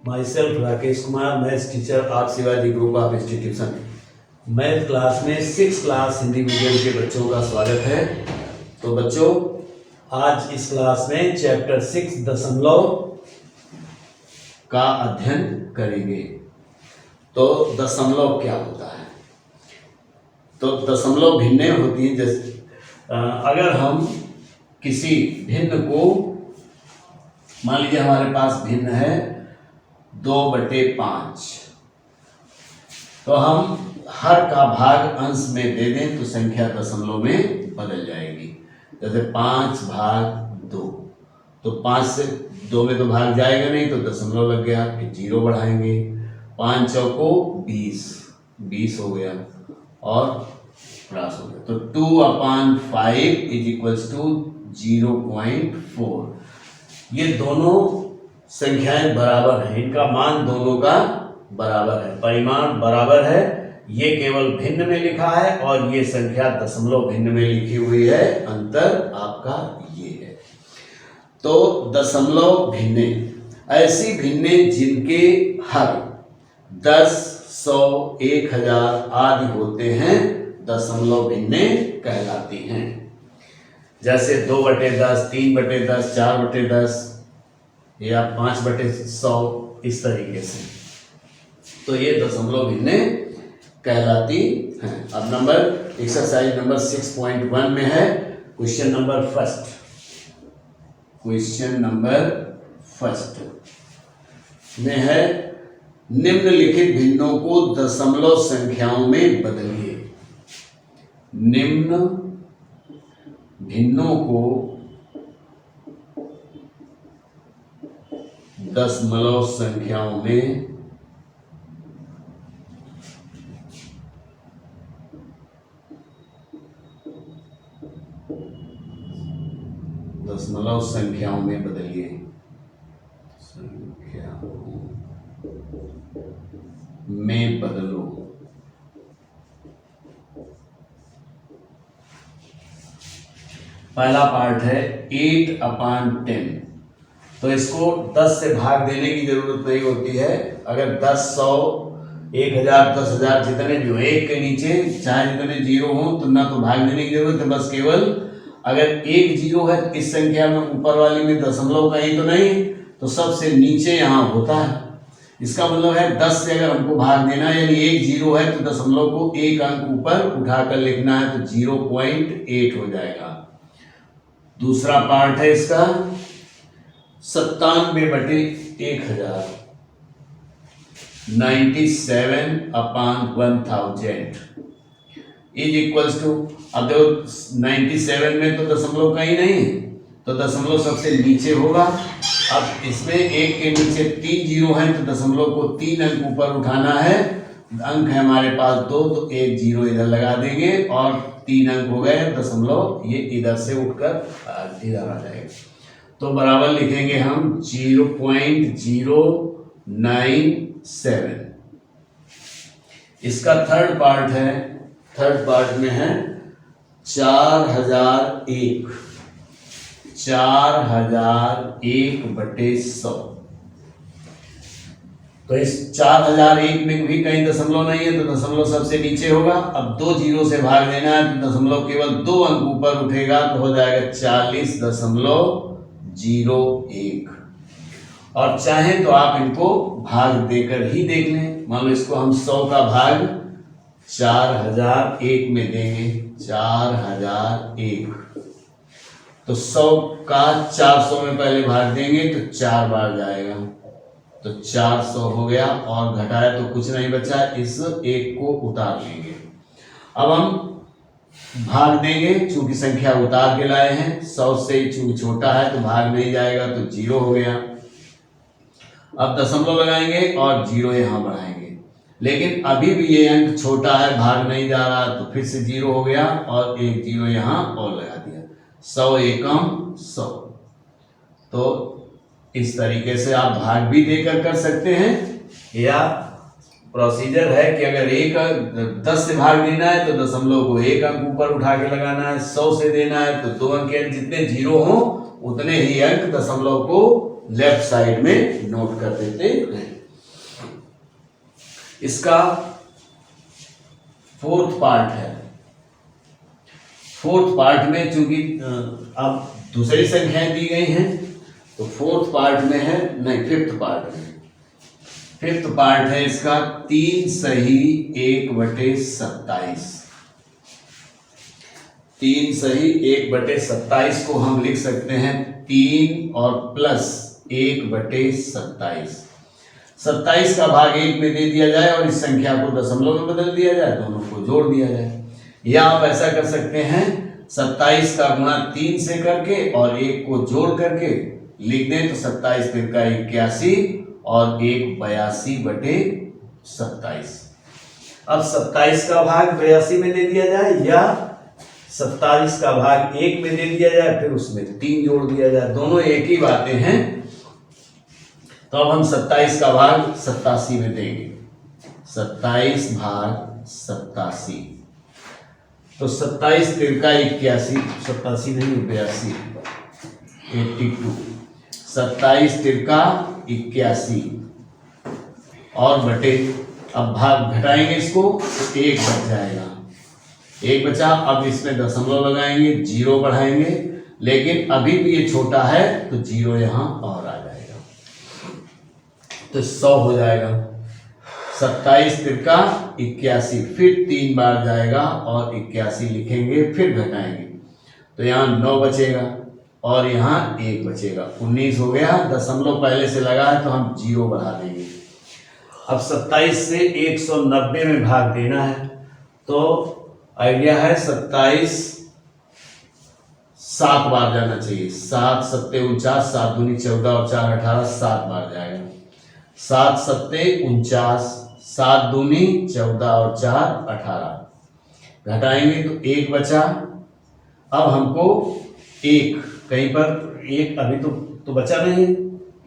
My self Rakesh Kumar, maths teacher of Shivaji group of institution. Math class में 6 class Hindi medium के बच्चों का स्वागत है। तो बच्चों, आज इस क्लास में चैप्टर 6 दशमलव का अध्ययन करेंगे। तो दशमलव क्या होता है? तो दशमलव भिन्नें होती हैं। जैसे अगर हम किसी भिन्न को, मान लीजिए हमारे पास भिन्न है 2/5, तो हम हर का भाग अंश में दे दें तो संख्या दशमलव में बदल जाएगी। जैसे 5/2, तो 5 से 2 में तो भाग जाएगा नहीं, तो दशमलव लग गया, फिर 0 बढ़ाएंगे। 5 चौको 20 हो गया और प्लस हो गया, तो 2/5 = 0.4। ये दोनों संख्याएं बराबर हैं, इनका मान दोनों का बराबर है, परिमाण बराबर है। ये केवल भिन्न में लिखा है और ये संख्या दशमलव भिन्न में लिखी हुई है। अंतर आपका ये है। तो दशमलव भिन्ने ऐसी भिन्ने जिनके हर 10, 100, 1000 आदि होते हैं, दशमलव भिन्ने कहलाती हैं। जैसे 2/10, 3/10, 4/10 या 5/100, इस तरीके से। तो ये दशमलव भिन्ने कहलाती हैं। अब एक्सरसाइज नंबर 6.1 में है क्वेश्चन नंबर फर्स्ट में है, निम्नलिखित भिन्नों को दशमलव संख्याओं में बदलिए। निम्न भिन्नों को दशमलव संख्याओं में बदलिए। संख्याओं में बदलो। पहला पार्ट है 8/10। तो इसको 10 से भाग देने की जरूरत नहीं होती है। अगर 10, 100, 1000, 10,000 जितने जो एक के नीचे चाहे जितने 0 हो, तो ना तो भाग देने की जरूरत है। बस केवल अगर एक 0 है तो इस संख्या में ऊपर वाली में दशमलव कहीं तो नहीं, तो सबसे नीचे यहाँ होता है। इसका मतलब है 10 से अगर हमको भाग देना है, यानी एक 0 है तो दशमलव को एक अंक ऊपर उठाकर लिखना है, तो 0.8 हो जाएगा। दूसरा पार्ट है इसका 97/1000, 97/1000 = अब देखो 97 में तो दशमलव कहीं नहीं है, तो दशमलव सबसे नीचे होगा। अब इसमें एक के नीचे 3 0 हैं, तो दशमलव को 3 अंक ऊपर उठाना है। अंक है हमारे पास 2, तो एक 0 इधर लगा देंगे और 3 अंक हो गए। दशमलव ये इधर से उठकर इधर आ जाएगा, तो बराबर लिखेंगे हम 0.097। इसका थर्ड पार्ट में है 4001, 4001/100। तो इस 4001 में भी कहीं दशमलव नहीं है, तो दशमलव सबसे नीचे होगा। अब 2 0 से भाग देना है, तो दशमलव केवल 2 अंक ऊपर उठेगा, तो हो जाएगा 40.01। और चाहे तो आप इनको भाग देकर ही देख लें। मान लो इसको हम 100 का भाग 4001 में देंगे, 4001, तो 100 का 400 में पहले भाग देंगे तो 4 बार जाएगा, तो 400 हो गया। और घटाया तो कुछ नहीं बचा, इस 1 को उतार लेंगे। अब हम भाग देंगे, चूंकि संख्या उतार के लाए हैं, 100 से चूंकि छोटा है तो भाग नहीं जाएगा, तो 0 हो गया। अब दशमलव लगाएंगे और 0 यहां बढ़ाएंगे, लेकिन अभी भी ये अंक छोटा है, भाग नहीं जा रहा, तो फिर से 0 हो गया और एक 0 यहां और लगा दिया। 100 एकम 100। तो इस तरीके से आप भाग भी देकर कर सकते हैं, या प्रोसीजर है कि अगर 10 से भाग देना है तो दशमलव को 1 अंक ऊपर उठा के लगाना है, 100 से देना है तो 2 अंक, जितने 0 हो उतने ही अंक दशमलव को लेफ्ट साइड में नोट कर देते हैं। इसका फोर्थ पार्ट है। फोर्थ पार्ट में चूंकि अब दूसरी संख्याएं दी गई हैं तो फोर्थ पार्ट में है, नहीं फिफ्थ पार्ट में, फिफ्थ पार्ट है इसका 3 सही 1/27। 3 सही 1/27 को हम लिख सकते हैं 3 और प्लस 1/27। 27 का भाग 1 में दे दिया जाए और इस संख्या को दशमलव में बदल दिया जाए, दोनों को जोड़ दिया जाए। या आप ऐसा कर सकते हैं 27 का गुणा 3 से करके और 1 को जोड़ करके लिख दें तो 27 3 का 81 और 1 82/27। अब 27 का भाग 82 में दे दिया जाए या 27 का भाग 1 में दे दिया जाए, फिर उसमें 3 जोड़ दिया जाए, दोनों एक ही बातें हैं। तो अब हम 27 का भाग 87 में देंगे। 27 भाग 87 तो 27 3 का 81, 87 नहीं 82, 82। 27 3 का 81 और बटे, अब भाग घटाएंगे इसको तो 1 बच जाएगा, 1 बचा। अब इसमें दशमलव लगाएंगे, 0 बढ़ाएंगे, लेकिन अभी भी ये छोटा है तो 0 यहां और आ जाएगा तो 100 हो जाएगा। 27 3 का 81, फिर 3 बार जाएगा और 81 लिखेंगे, फिर घटाएंगे तो यहाँ 9 बचेगा और यहाँ 1 बचेगा, 19 हो गया। दशमलव पहले से लगा है तो हम 0 बढ़ा देंगे। अब 27 से 190 में भाग देना है तो आइडिया है 27 7 बार जाना चाहिए। 7 7 49, 7 दूनी 14 और 4 18, 7 बार जाएगा। 7 7 49, 7 दूनी 14 और 4 18, घटाएंगे तो 1 बचा। अब हमको 1 कहीं पर 1 अभी तो बचा नहीं,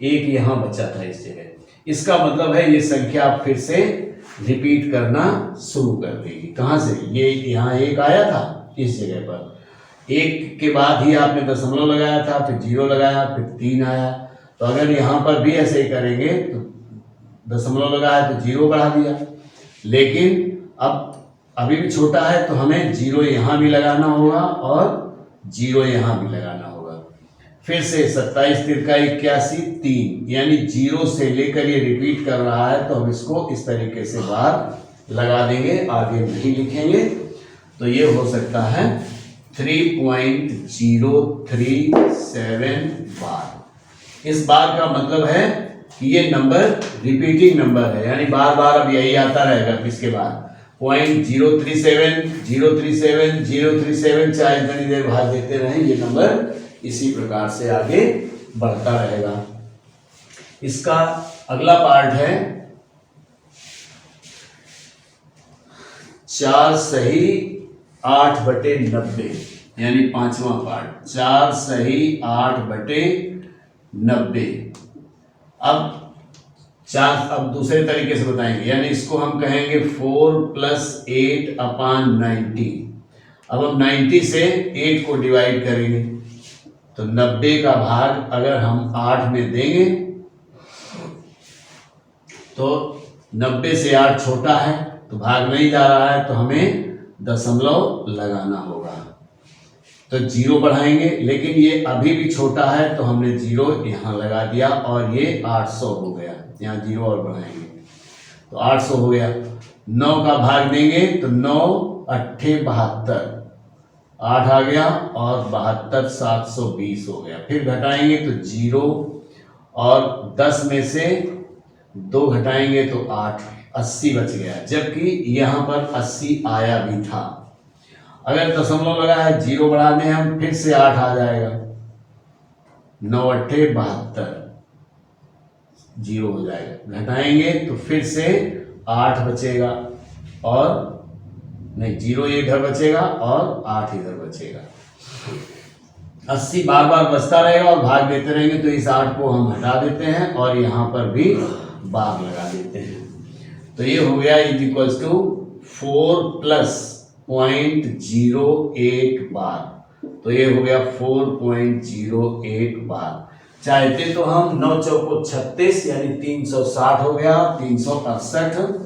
1 यहाँ बचा था इस जगह। इसका मतलब है ये संख्या आप फिर से रिपीट करना शुरू कर देगी। कहाँ से? ये यहाँ 1 आया था इस जगह पर, 1 के बाद ही आपने दशमलव लगाया था, फिर 0 लगाया, फिर 3 आया। तो अगर यहाँ पर भी ऐसे ही करेंगे तो दशमलव लगाया तो 0 बढ़ा दिया, लेकिन अब अभी भी छोटा है तो हमें 0 यहाँ भी लगाना होगा और 0 यहाँ भी लगाना होगा। फिर से 27 3 का 81 3, यानी 0 से लेकर ये रिपीट कर रहा है तो हम इसको इस तरीके से बाहर लगा देंगे, आगे नहीं लिखेंगे। तो ये हो सकता है 3.037 बार। इस बार का मतलब है कि ये नंबर रिपीटिंग नंबर है, यानी बार बार अब यही आता रहेगा। इसके बाद 0.037 037 037, चाहे जितनी देर भाग देते रहें ये नंबर इसी प्रकार से आगे बढ़ता रहेगा। इसका अगला पार्ट है 4 सही 8/90, यानी 5वां पार्ट 4 सही 8/90। अब दूसरे तरीके से बताएंगे, यानी इसको हम कहेंगे 4 + 8/90। अब हम 90 से 8 को डिवाइड करेंगे तो 90 का भाग अगर हम 8 में देंगे तो 90 से 8 छोटा है तो भाग नहीं जा रहा है तो हमें दशमलव लगाना होगा। तो 0 बढ़ाएंगे, लेकिन ये अभी भी छोटा है तो हमने 0 यहाँ लगा दिया और ये 800 हो गया। यहाँ 0 और बढ़ाएंगे तो 800 हो गया। 9 का भाग देंगे तो 9 8 72, 8 आ गया और 72 720 हो गया। फिर घटाएंगे तो 0 और 10 में से 2 घटाएंगे तो 8, 80 बच गया, जबकि यहाँ पर 80 आया भी था। अगर दशमलव लगा है 0 बढ़ा दें हम, फिर से 8 आ जाएगा, 9 8 72, 0 हो जाएगा। घटाएंगे तो फिर से 8 बचेगा और नहीं 0 इधर बचेगा और 8 इधर बचेगा। 80 बार बार बचता रहेगा और भाग देते रहेंगे तो इस 8 को हम हटा देते हैं और यहाँ पर भी बार लगा देते हैं। तो ये हो गया = 4 + 0.08 बार। तो ये हो गया 4.08 बार। चाहते तो हम 9 चौको 36 यानी 360 हो गया, 368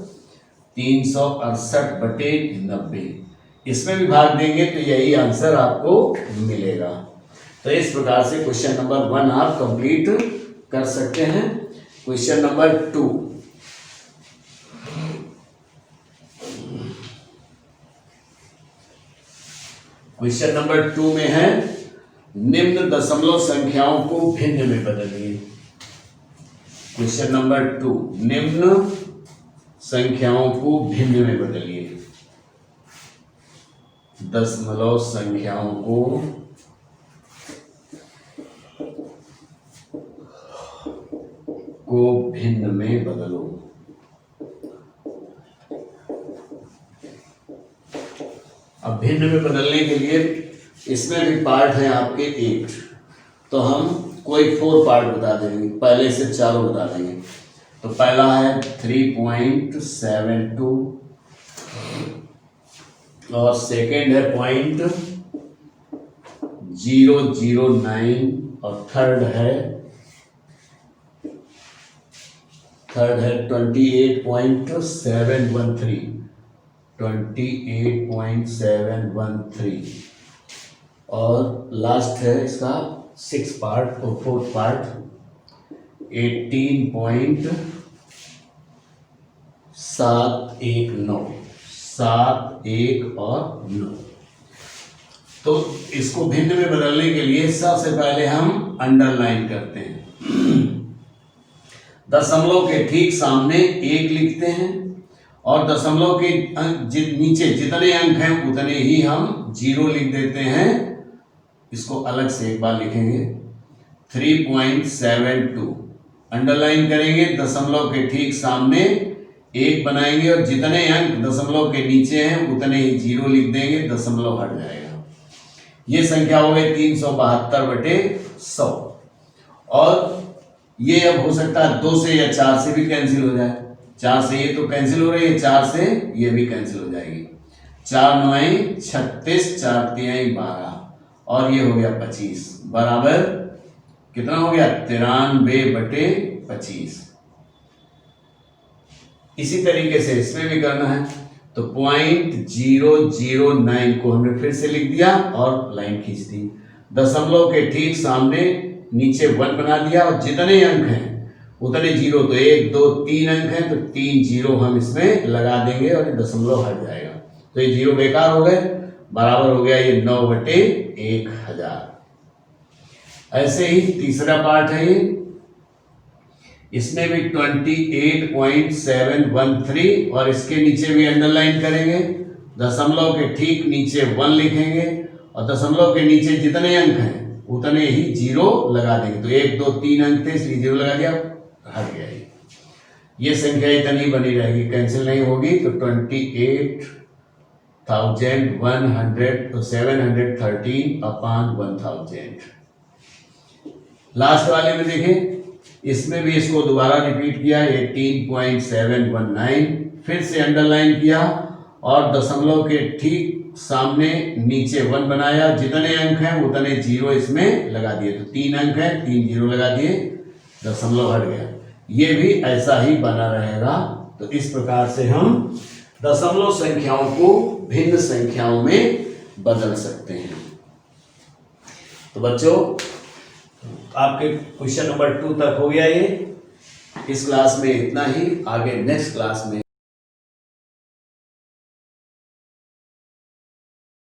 इसमें भी भाग देंगे तो यही आंसर आपको मिलेगा। तो इस प्रकार से क्वेश्चन नंबर 1 आप कंप्लीट कर सकते हैं। क्वेश्चन नंबर 2, क्वेश्चन नंबर 2 में है निम्न दशमलव संख्याओं को भिन्न में बदलिए। क्वेश्चन नंबर 2, निम्न संख्याओं को भिन्न में बदलिए। दशमलव संख्याओं को भिन्न में बदलो। अब भिन्न में बदलने के लिए इसमें भी पार्ट है आपके 8, तो हम कोई 4 पार्ट बता देंगे, पहले से चारों बता देंगे। तो पहला है 3.72 और सेकेंड है 0.009 और थर्ड है 28.713 और लास्ट है इसका 6 पार्ट और 4th पार्ट 18.719 तो इसको भिन्न में बदलने के लिए सबसे पहले हम अंडरलाइन करते हैं। दशमलव के ठीक सामने 1 लिखते हैं और दशमलव के नीचे जितने अंक हैं उतने ही हम 0 लिख देते हैं। इसको अलग से एक बार लिखेंगे 3.72 अंडरलाइन करेंगे, दशमलव के ठीक सामने 1 बनाएंगे और जितने अंक दशमलव के नीचे हैं उतने ही 0 लिख देंगे, दशमलव हट जाएगा। ये संख्या हो गई 372/100 और ये अब हो सकता है 2 से या 4 से भी कैंसिल हो जाए। 4 से ये तो कैंसिल हो रही है, 4 से ये भी कैंसिल हो जाएगी। 4 9 36, 4 3 12 और ये हो गया 25 बराबर कितना हो गया 93/25। इसी तरीके से इसमें भी करना है तो 0.009 को हमने फिर से लिख दिया और लाइन खींच दी। दशमलव के ठीक सामने नीचे 1 बना दिया और जितने अंक हैं उतने 0, तो 1 2 3 अंक हैं तो 3 0 हम इसमें लगा देंगे और ये दशमलव हट जाएगा। तो ये 0 बेकार हो गए, बराबर हो गया ये 9/1000। ऐसे ही तीसरा पार्ट है ये, इसमें भी 28.713 और इसके नीचे भी अंडरलाइन करेंगे। दशमलव के ठीक नीचे 1 लिखेंगे और दशमलव के नीचे जितने अंक हैं उतने ही 0 लगा देंगे। तो 1 2 3 अंक थे इसलिए 0 लगा दिया, हट गया। ये संख्या इतनी बनी रहेगी, कैंसिल नहीं होगी। तो 28,713/1000। लास्ट वाले में देखें, इसमें भी इसको दोबारा रिपीट किया 18.719, फिर से अंडरलाइन किया और दशमलव के ठीक सामने नीचे 1 बनाया, जितने अंक हैं उतने 0 इसमें लगा दिए। तो 3 अंक है 3 0 लगा दिए, दशमलव हट गया। ये भी ऐसा ही बना रहेगा। तो इस प्रकार से हम दशमलव संख्याओं को भिन्न संख्याओं में बदल सकते हैं। तो बच्चों आपके क्वेश्चन नंबर 2 तक हो गया ये। इस क्लास में इतना ही, आगे नेक्स्ट क्लास में